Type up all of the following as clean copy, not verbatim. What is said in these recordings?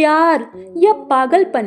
प्यार या पागलपन,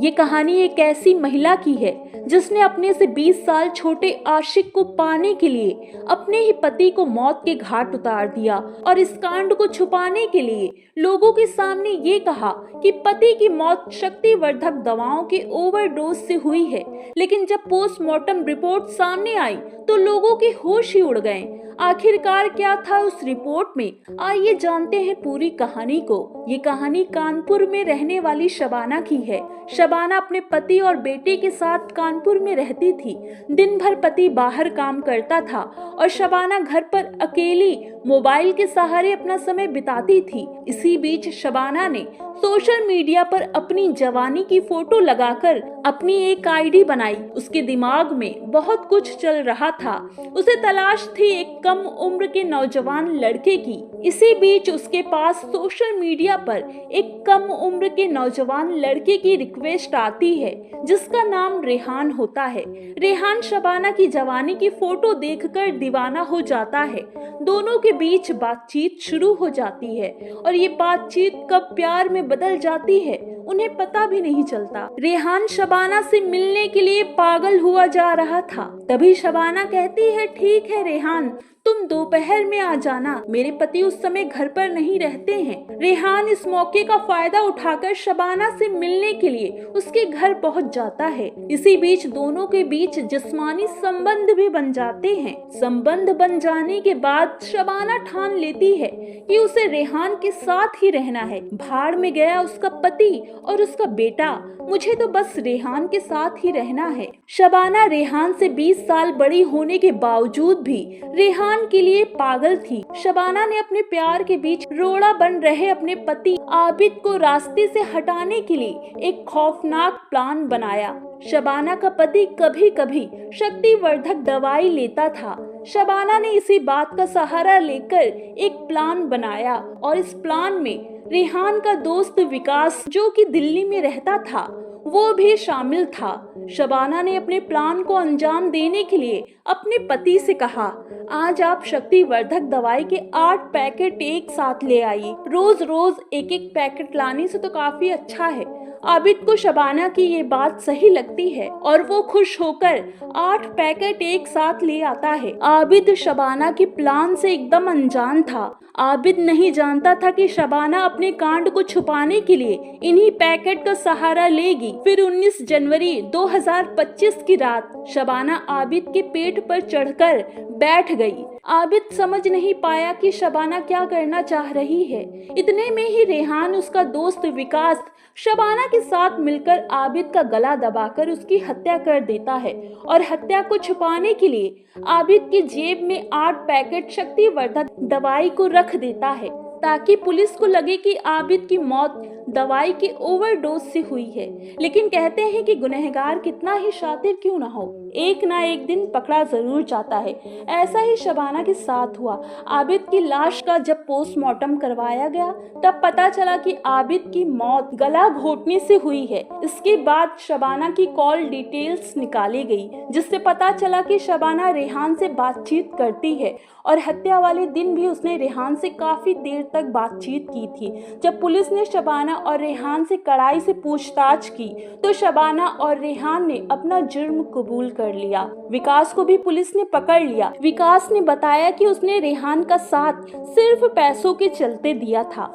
ये कहानी एक ऐसी महिला की है जिसने अपने से 20 साल छोटे आशिक को पाने के लिए अपने ही पति को मौत के घाट उतार दिया और इस कांड को छुपाने के लिए लोगों के सामने ये कहा कि पति की मौत शक्तिवर्धक दवाओं के ओवरडोज से हुई है। लेकिन जब पोस्टमार्टम रिपोर्ट सामने आई तो लोगों के होश ही उड़ गए। आखिरकार क्या था उस रिपोर्ट में, आइए जानते हैं पूरी कहानी को। ये कहानी कानपुर में रहने वाली शबाना की है। शबाना अपने पति और बेटे के साथ कानपुर में रहती थी। दिन भर पति बाहर काम करता था और शबाना घर पर अकेली मोबाइल के सहारे अपना समय बिताती थी। इसी बीच शबाना ने सोशल मीडिया पर अपनी जवानी की फोटो लगाकर अपनी एक आईडी बनाई। उसके दिमाग में बहुत कुछ चल रहा था। उसे तलाश थी एक कम उम्र के नौजवान लड़के की। इसी बीच उसके पास सोशल मीडिया पर एक कम उम्र के नौजवान लड़के की रिक्वेस्ट आती है जिसका नाम रेहान होता है। रेहान शबाना की जवानी की फोटो देखकर दीवाना हो जाता है। दोनों के बीच बातचीत शुरू हो जाती है और ये बातचीत कब प्यार में बदल जाती है उन्हें पता भी नहीं चलता। रेहान शबाना से मिलने के लिए पागल हुआ जा रहा था। तभी शबाना कहती है, ठीक है रेहान, तुम दोपहर में आ जाना, मेरे पति उस समय घर पर नहीं रहते हैं। रेहान इस मौके का फायदा उठाकर शबाना से मिलने के लिए उसके घर पहुंच जाता है। इसी बीच दोनों के बीच जिस्मानी संबंध भी बन जाते हैं। संबंध बन जाने के बाद शबाना ठान लेती है कि उसे रेहान के साथ ही रहना है। भाड़ में गया उसका पति और उसका बेटा, मुझे तो बस रेहान के साथ ही रहना है। शबाना रेहान से 20 साल बड़ी होने के बावजूद भी रेहान के लिए पागल थी। शबाना ने अपने प्यार के बीच रोड़ा बन रहे अपने पति आबिद को रास्ते से हटाने के लिए एक खौफनाक प्लान बनाया। शबाना का पति कभी कभी शक्तिवर्धक दवाई लेता था। शबाना ने इसी बात का सहारा लेकर एक प्लान बनाया और इस प्लान में रेहान का दोस्त विकास, जो कि दिल्ली में रहता था, वो भी शामिल था। शबाना ने अपने प्लान को अंजाम देने के लिए अपने पति से कहा, आज आप शक्तिवर्धक दवाई के 8 पैकेट एक साथ ले आइए। रोज रोज एक एक पैकेट लाने से तो काफी अच्छा है। आबिद को शबाना की ये बात सही लगती है और वो खुश होकर 8 पैकेट एक साथ ले आता है। आबिद शबाना के प्लान से एकदम अनजान था। आबिद नहीं जानता था कि शबाना अपने कांड को छुपाने के लिए इन्हीं पैकेट का सहारा लेगी। फिर 19 जनवरी 2025 की रात शबाना आबिद के पेट पर चढ़कर बैठ गई। आबिद समझ नहीं पाया कि शबाना क्या करना चाह रही है। इतने में ही रेहान, उसका दोस्त विकास, शबाना के साथ मिलकर आबिद का गला दबाकर उसकी हत्या कर देता है और हत्या को छुपाने के लिए आबिद की जेब में 8 पैकेट शक्तिवर्धक दवाई को रख देता है ताकि पुलिस को लगे कि आबिद की मौत दवाई के ओवरडोज से हुई है। लेकिन कहते हैं कि गुनहगार कितना ही शातिर क्यों ना हो, एक ना एक दिन पकड़ा जरूर जाता है। ऐसा ही शबाना के साथ हुआ। आबिद की लाश का जब पोस्टमार्टम करवाया गया तब पता चला कि आबिद की मौत गला घोटने से हुई है। इसके बाद शबाना की कॉल डिटेल्स निकाली गई जिससे पता चला कि शबाना रेहान से बातचीत करती है और हत्या वाले दिन भी उसने रेहान से काफी देर तक बातचीत की थी। जब पुलिस ने शबाना और रेहान से कड़ाई से पूछताछ की तो शबाना और रेहान ने अपना जुर्म कबूल कर लिया। विकास को भी पुलिस ने पकड़ लिया। विकास ने बताया कि उसने रेहान का साथ सिर्फ पैसों के चलते दिया था।